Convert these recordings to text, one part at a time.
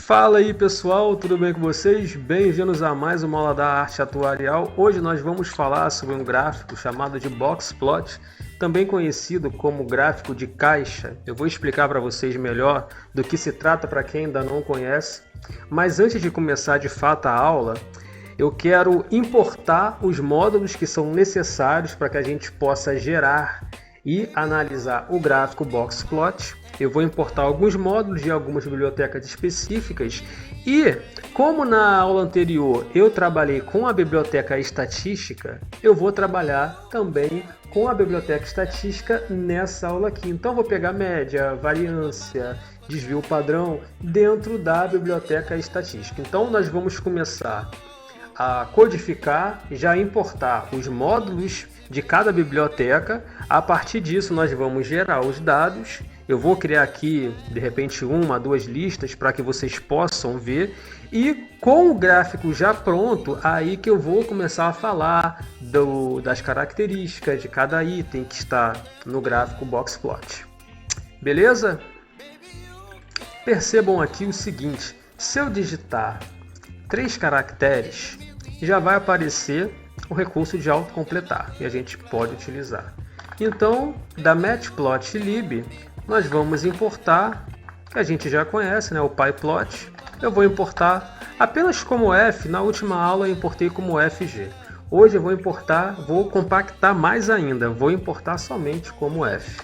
Fala aí pessoal, tudo bem com vocês? Bem-vindos a mais uma aula da arte atuarial. Hoje nós vamos falar sobre um gráfico chamado de box plot, também conhecido como gráfico de caixa. Eu vou explicar para vocês melhor do que se trata para quem ainda não conhece. Mas antes de começar de fato a aula, eu quero importar os módulos que são necessários para que a gente possa gerar e analisar o gráfico box plot. Eu vou importar alguns módulos de algumas bibliotecas específicas e, como na aula anterior eu trabalhei com a biblioteca estatística, eu vou trabalhar também com a biblioteca estatística nessa aula aqui. Então vou pegar média, variância, desvio padrão dentro da biblioteca estatística. Então nós vamos começar a codificar e já importar os módulos de cada biblioteca. A partir disso nós vamos gerar os dados. Eu vou criar aqui de repente uma, duas listas para que vocês possam ver, e com o gráfico já pronto, aí que eu vou começar a falar das características de cada item que está no gráfico box plot. Beleza? Percebam aqui o seguinte: se eu digitar 3 caracteres, já vai aparecer o recurso de autocompletar e a gente pode utilizar. Então, da matplotlib, nós vamos importar, que a gente já conhece, né, o pyplot. Eu vou importar apenas como F. Na última aula eu importei como FG. Hoje eu vou compactar mais ainda, vou importar somente como F.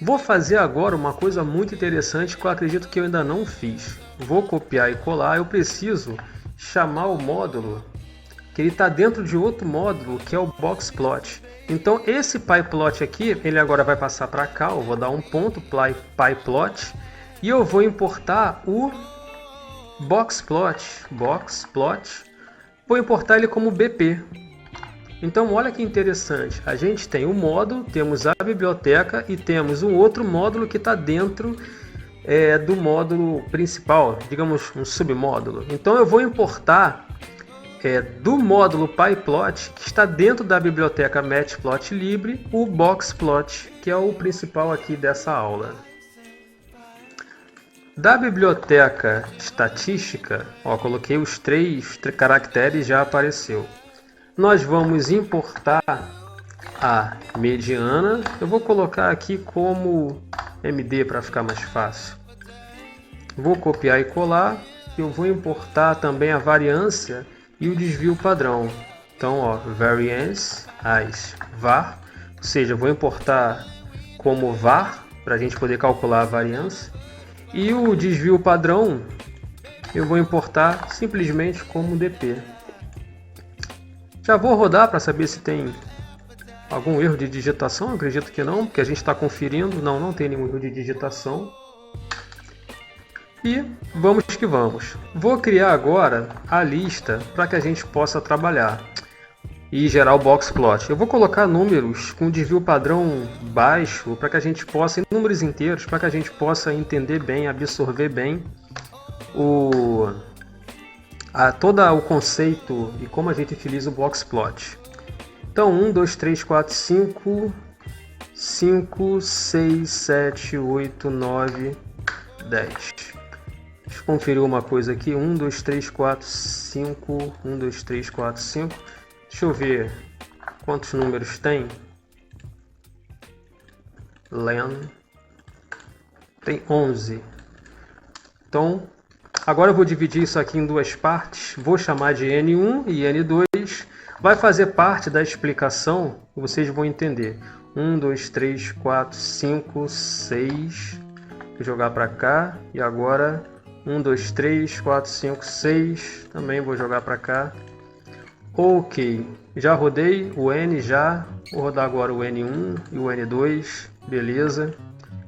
Vou fazer agora uma coisa muito interessante que eu acredito que eu ainda não fiz. Vou copiar e colar. Eu preciso chamar o módulo que ele está dentro de outro módulo, que é o boxplot. Então esse pyplot aqui, ele agora vai passar para cá. Eu vou dar um ponto pyplot e eu vou importar o boxplot. Vou importar ele como BP. Então olha que interessante, a gente tem o módulo, temos a biblioteca e temos um outro módulo que está dentro do módulo principal, digamos um submódulo. Então eu vou importar do módulo pyplot, que está dentro da biblioteca matplotlib, o boxplot, que é o principal aqui dessa aula. Da biblioteca estatística, coloquei os 3 caracteres, já apareceu. Nós vamos importar a mediana. Eu vou colocar aqui como MD para ficar mais fácil. Vou copiar e colar. Eu vou importar também a variância e o desvio padrão. Então, variance as var, ou seja, vou importar como var para a gente poder calcular a variância. E o desvio padrão eu vou importar simplesmente como dp. Já vou rodar para saber se tem algum erro de digitação. Acredito que não, porque a gente está conferindo. Não tem nenhum erro de digitação. E vamos que vamos. Vou criar agora a lista para que a gente possa trabalhar e gerar o boxplot. Eu vou colocar números com desvio padrão baixo para que a gente possa, em números inteiros, para que a gente possa entender bem, absorver bem todo o conceito e como a gente utiliza o boxplot. Então 1, 2, 3, 4, 5, 6, 7, 8, 9, 10. Deixa eu conferir uma coisa aqui. 1, 2, 3, 4, 5. 1, 2, 3, 4, 5. Deixa eu ver quantos números tem. Len. Tem 11. Então, agora eu vou dividir isso aqui em 2 partes. Vou chamar de N1 e N2. Vai fazer parte da explicação que vocês vão entender. 1, 2, 3, 4, 5, 6. Vou jogar para cá. E agora 1, 2, 3, 4, 5, 6. Também vou jogar para cá. Ok. Já rodei o N já. Vou rodar agora o N1 e o N2. Beleza.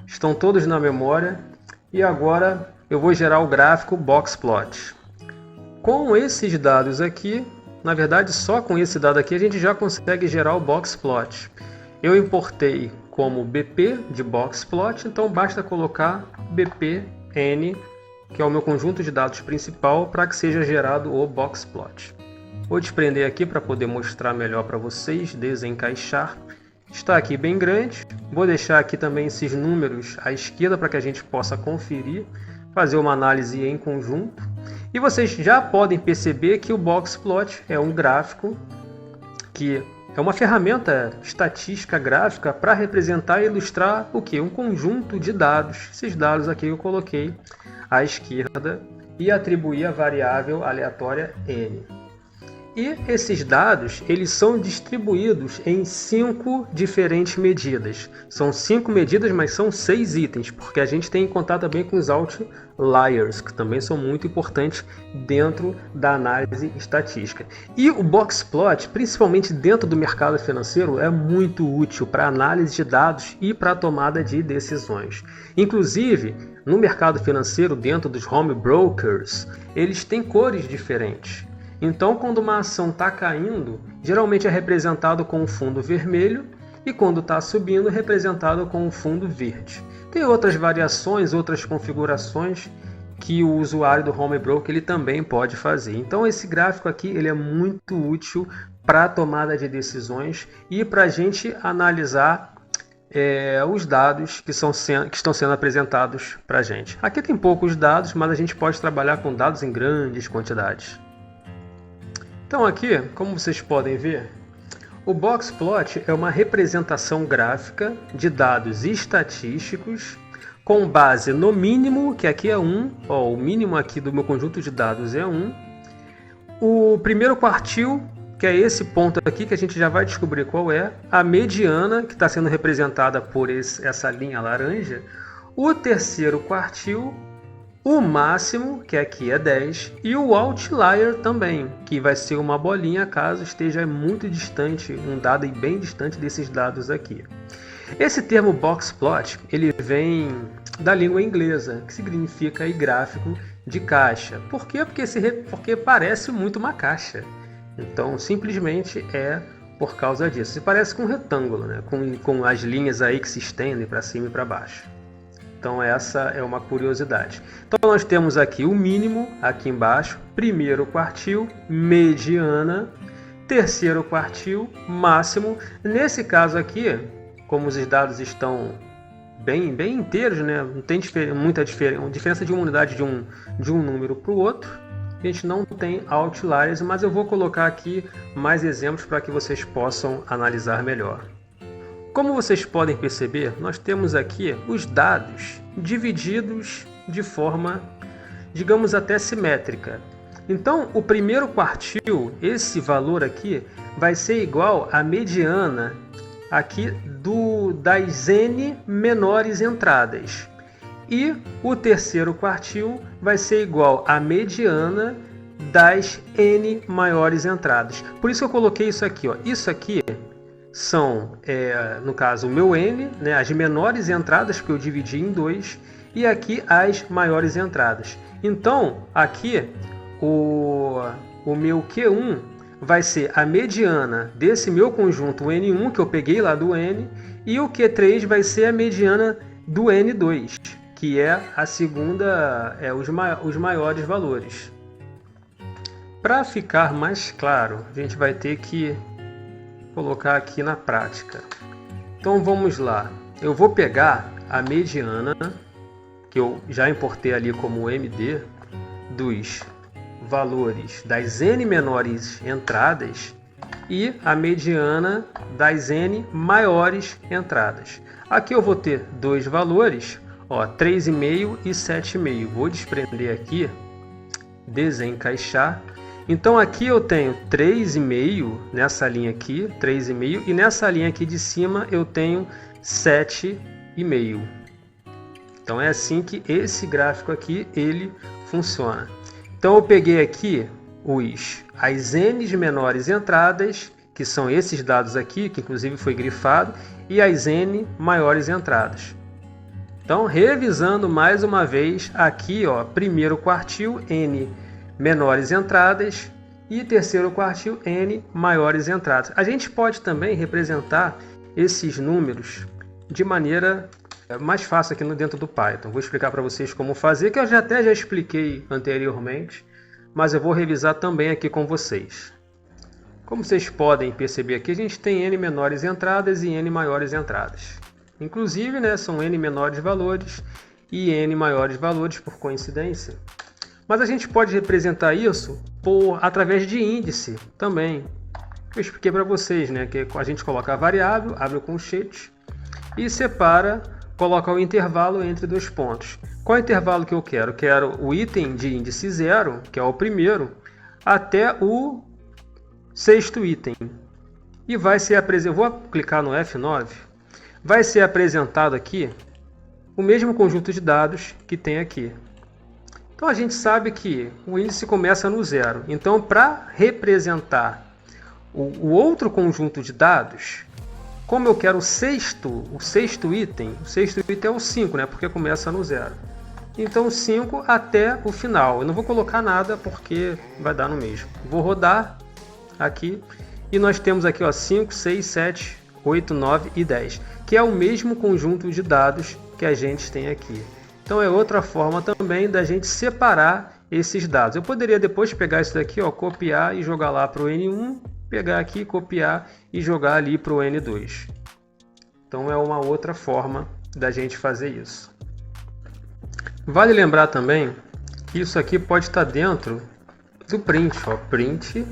Estão todos na memória. E agora eu vou gerar o gráfico boxplot. Com esses dados aqui, na verdade só com esse dado aqui a gente já consegue gerar o boxplot. Eu importei como BP de boxplot, então basta colocar BPN, que é o meu conjunto de dados principal, para que seja gerado o boxplot. Vou desprender aqui para poder mostrar melhor para vocês, desencaixar. Está aqui bem grande. Vou deixar aqui também esses números à esquerda para que a gente possa conferir. fazer uma análise em conjunto. E vocês já podem perceber que o Boxplot é um gráfico que é uma ferramenta estatística gráfica para representar e ilustrar o que? Um conjunto de dados. Esses dados aqui eu coloquei à esquerda e atribuí a variável aleatória n. E esses dados, eles são distribuídos em 5 diferentes medidas. São 5 medidas, mas são 6 itens, porque a gente tem que contar também com os outliers, que também são muito importantes dentro da análise estatística. E o Boxplot, principalmente dentro do mercado financeiro, é muito útil para análise de dados e para tomada de decisões. Inclusive, no mercado financeiro, dentro dos home brokers, eles têm cores diferentes. Então, quando uma ação está caindo, geralmente é representado com um fundo vermelho e quando está subindo, é representado com um fundo verde. Tem outras variações, outras configurações que o usuário do home broker ele também pode fazer. Então, esse gráfico aqui ele é muito útil para a tomada de decisões e para a gente analisar os dados que estão sendo apresentados para a gente. Aqui tem poucos dados, mas a gente pode trabalhar com dados em grandes quantidades. Então aqui, como vocês podem ver, o Boxplot é uma representação gráfica de dados estatísticos com base no mínimo, que aqui é 1, o mínimo aqui do meu conjunto de dados é 1, o primeiro quartil, que é esse ponto aqui que a gente já vai descobrir qual é, a mediana, que está sendo representada por essa linha laranja, o terceiro quartil, o máximo, que aqui é 10, e o outlier também, que vai ser uma bolinha caso esteja muito distante, um dado bem distante desses dados aqui. Esse termo Boxplot, ele vem da língua inglesa, que significa aí gráfico de caixa. Por quê? Porque parece muito uma caixa. Então, simplesmente é por causa disso. Se parece com um retângulo, né? com as linhas aí que se estendem para cima e para baixo. Então essa é uma curiosidade. Então nós temos aqui o mínimo, aqui embaixo, primeiro quartil, mediana, terceiro quartil, máximo. Nesse caso aqui, como os dados estão bem inteiros, né? Não tem muita diferença de uma unidade de um número para o outro. A gente não tem outliers, mas eu vou colocar aqui mais exemplos para que vocês possam analisar melhor. Como vocês podem perceber, nós temos aqui os dados divididos de forma, digamos, até simétrica. Então, o primeiro quartil, esse valor aqui, vai ser igual à mediana aqui das n menores entradas. E o terceiro quartil vai ser igual à mediana das n maiores entradas. Por isso eu coloquei isso aqui. Isso aqui são, no caso, o meu n, né, as menores entradas, que eu dividi em 2, e aqui as maiores entradas. Então, aqui, o meu Q1 vai ser a mediana desse meu conjunto N1, que eu peguei lá do N, e o Q3 vai ser a mediana do N2, que é a segunda, os maiores valores. Para ficar mais claro, a gente vai ter que colocar aqui na prática. Então vamos lá. Eu vou pegar a mediana, que eu já importei ali como MD, dos valores das n menores entradas e a mediana das n maiores entradas. Aqui eu vou ter dois valores, 3,5 e 7,5. Vou desprender aqui, desencaixar. Então aqui eu tenho 3,5 nessa linha aqui, 3,5, e nessa linha aqui de cima eu tenho 7,5. Então é assim que esse gráfico aqui ele funciona. Então eu peguei aqui as n menores entradas, que são esses dados aqui, que inclusive foi grifado, e as n maiores entradas. Então, revisando mais uma vez, aqui, primeiro quartil, n menores entradas, e terceiro quartil, n maiores entradas. A gente pode também representar esses números de maneira mais fácil aqui dentro do Python. Vou explicar para vocês como fazer, que eu já expliquei anteriormente, mas eu vou revisar também aqui com vocês. Como vocês podem perceber aqui, a gente tem n menores entradas e n maiores entradas. Inclusive, são n menores valores e n maiores valores por coincidência. Mas a gente pode representar isso através de índice também. Eu expliquei para vocês, né, que a gente coloca a variável, abre o colchete e separa, coloca o intervalo entre dois pontos. Qual é o intervalo que eu quero? Quero o item de índice 0, que é o primeiro, até o sexto item. E vai ser apresentado, vou clicar no F9, vai ser apresentado aqui o mesmo conjunto de dados que tem aqui. Então a gente sabe que o índice começa no 0. Então, para representar o outro conjunto de dados, como eu quero o sexto item é o 5, né? Porque começa no 0. Então 5 até o final. Eu não vou colocar nada porque vai dar no mesmo. Vou rodar aqui e nós temos aqui, ó, 5, 6, 7, 8, 9 e 10, que é o mesmo conjunto de dados que a gente tem aqui. Então é outra forma também da gente separar esses dados. Eu poderia depois pegar isso daqui, ó, copiar e jogar lá para o N1, pegar aqui, copiar e jogar ali para o N2. Então é uma outra forma da gente fazer isso. Vale lembrar também que isso aqui pode estar dentro do print, ó, print,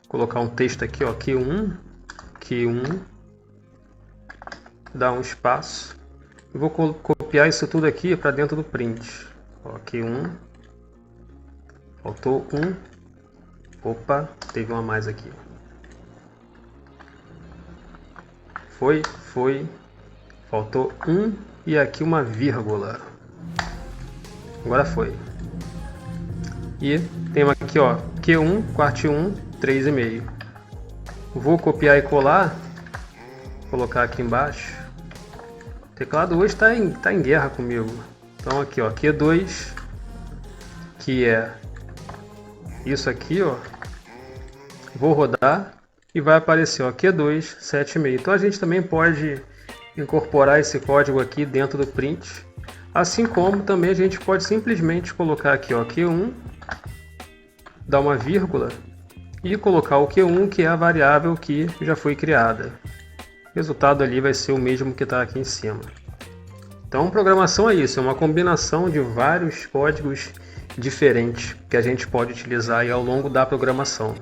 colocar um texto aqui, ó, Q1, dar um espaço. Eu vou copiar isso tudo aqui para dentro do print. Ó, Q1, faltou um, opa, teve uma a mais aqui. Foi, faltou um e aqui uma vírgula. Agora foi. E tem aqui, ó, Q1, quart 1, 3,5. Vou copiar e colar, colocar aqui embaixo. O teclado hoje está em guerra comigo. Então aqui, ó, Q2, que é isso aqui, ó. Vou rodar e vai aparecer, ó, Q2, 7,5. Então a gente também pode incorporar esse código aqui dentro do print. Assim como também a gente pode simplesmente colocar aqui, ó, Q1, dar uma vírgula e colocar o Q1, que é a variável que já foi criada. O resultado ali vai ser o mesmo que está aqui em cima. Então, programação é isso, é uma combinação de vários códigos diferentes que a gente pode utilizar aí ao longo da programação.